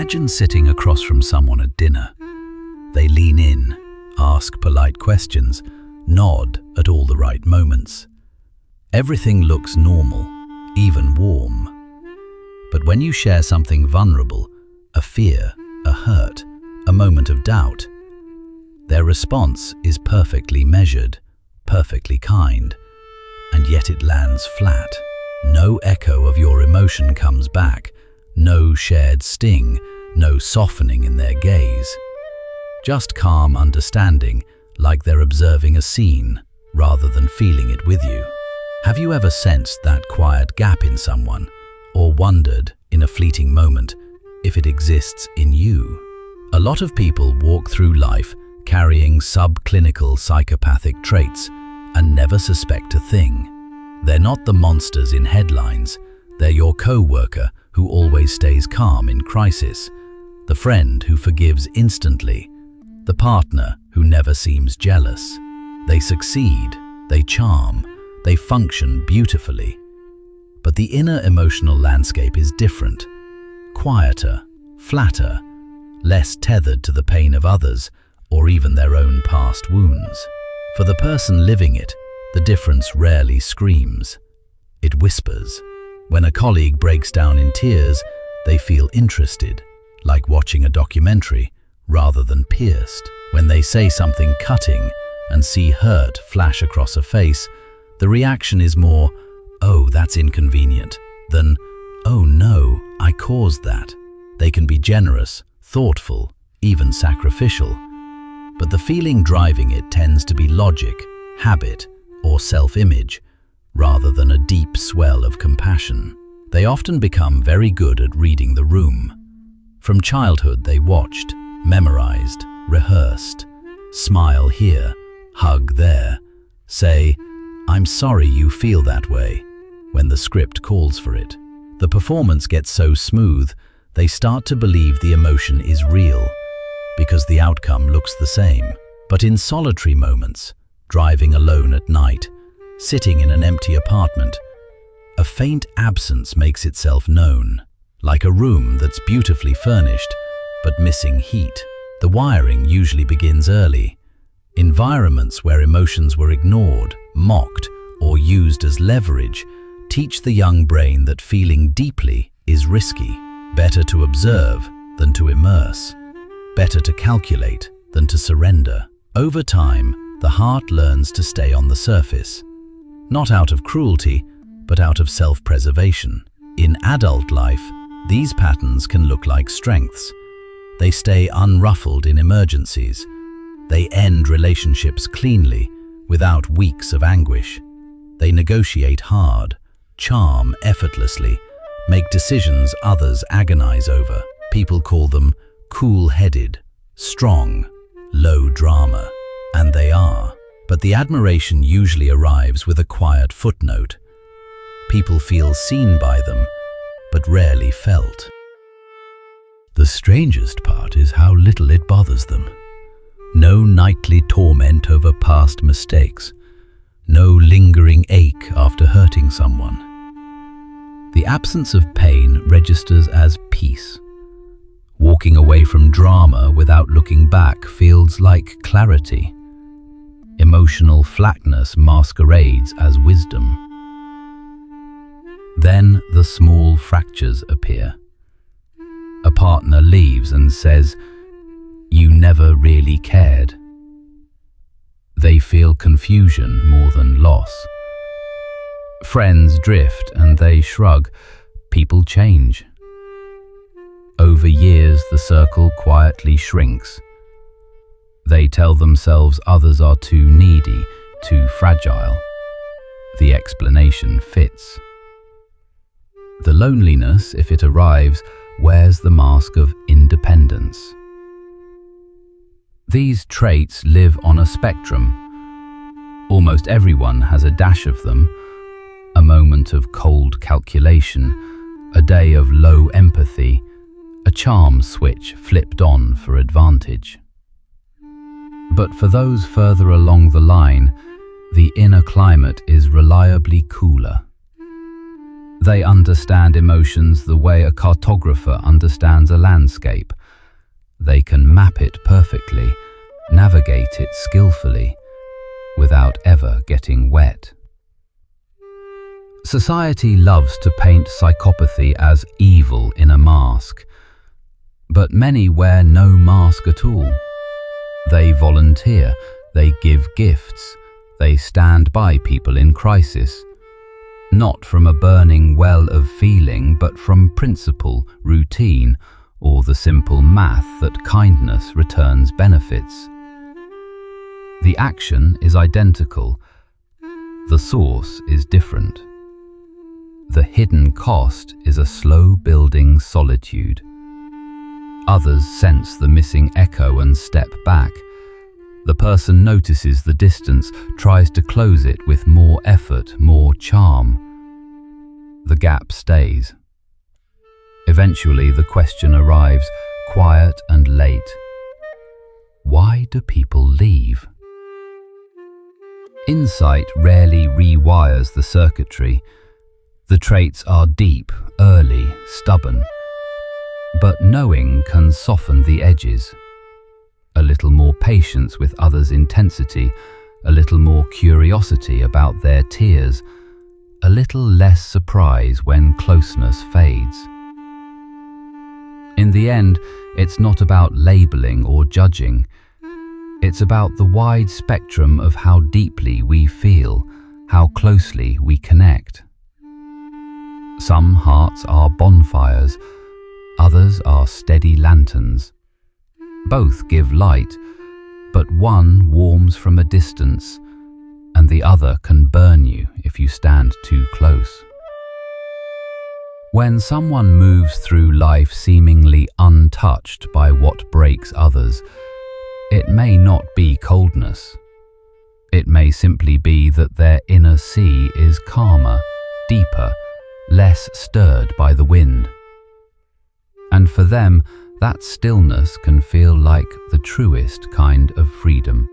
Imagine sitting across from someone at dinner. They lean in, ask polite questions, nod at all the right moments. Everything looks normal, even warm. But when you share something vulnerable, a fear, a hurt, a moment of doubt, their response is perfectly measured, perfectly kind, and yet it lands flat. No echo of your emotion comes back, no shared sting, no softening in their gaze. Just calm understanding, like they're observing a scene rather than feeling it with you. Have you ever sensed that quiet gap in someone, or wondered, in a fleeting moment, if it exists in you? A lot of people walk through life carrying subclinical psychopathic traits and never suspect a thing. They're not the monsters in headlines, they're your co-worker who always stays calm in crisis, the friend who forgives instantly, the partner who never seems jealous. They succeed, they charm, they function beautifully. But the inner emotional landscape is different, quieter, flatter, less tethered to the pain of others or even their own past wounds. For the person living it, the difference rarely screams. It whispers. When a colleague breaks down in tears, they feel interested, like watching a documentary, rather than pierced. When they say something cutting and see hurt flash across a face, the reaction is more, "Oh, that's inconvenient," than, "Oh no, I caused that." They can be generous, thoughtful, even sacrificial, but the feeling driving it tends to be logic, habit, or self-image, rather than a deep swell of compassion. They often become very good at reading the room. From childhood they watched, memorized, rehearsed, smile here, hug there, say, "I'm sorry you feel that way," when the script calls for it. The performance gets so smooth, they start to believe the emotion is real, because the outcome looks the same. But in solitary moments, driving alone at night, sitting in an empty apartment, a faint absence makes itself known, like a room that's beautifully furnished, but missing heat. The wiring usually begins early. Environments where emotions were ignored, mocked, or used as leverage teach the young brain that feeling deeply is risky. Better to observe than to immerse. Better to calculate than to surrender. Over time, the heart learns to stay on the surface, not out of cruelty, but out of self-preservation. In adult life, these patterns can look like strengths. They stay unruffled in emergencies. They end relationships cleanly, without weeks of anguish. They negotiate hard, charm effortlessly, make decisions others agonize over. People call them cool-headed, strong, low drama, and they are. But the admiration usually arrives with a quiet footnote. People feel seen by them, but rarely felt. The strangest part is how little it bothers them. No nightly torment over past mistakes. No lingering ache after hurting someone. The absence of pain registers as peace. Walking away from drama without looking back feels like clarity. Emotional flatness masquerades as wisdom. Then the small fractures appear. A partner leaves and says, "You never really cared." They feel confusion more than loss. Friends drift and they shrug. People change. Over years, the circle quietly shrinks. They tell themselves others are too needy, too fragile. The explanation fits. The loneliness, if it arrives, wears the mask of independence. These traits live on a spectrum. Almost everyone has a dash of them, a moment of cold calculation, a day of low empathy, a charm switch flipped on for advantage. But for those further along the line, the inner climate is reliably cooler. They understand emotions the way a cartographer understands a landscape. They can map it perfectly, navigate it skillfully, without ever getting wet. Society loves to paint psychopathy as evil in a mask, but many wear no mask at all. They volunteer, they give gifts, they stand by people in crisis, not from a burning well of feeling, but from principle, routine, or the simple math that kindness returns benefits. The action is identical, the source is different. The hidden cost is a slow-building solitude. Others sense the missing echo and step back. The person notices the distance, tries to close it with more effort, more charm. The gap stays. Eventually, the question arrives, quiet and late. Why do people leave? Insight rarely rewires the circuitry. The traits are deep, early, stubborn. But knowing can soften the edges. A little more patience with others' intensity, a little more curiosity about their tears, a little less surprise when closeness fades. In the end, it's not about labeling or judging. It's about the wide spectrum of how deeply we feel, how closely we connect. Some hearts are bonfires, others are steady lanterns. Both give light, but one warms from a distance, and the other can burn you if you stand too close. When someone moves through life seemingly untouched by what breaks others, it may not be coldness. It may simply be that their inner sea is calmer, deeper, less stirred by the wind. And for them, that stillness can feel like the truest kind of freedom.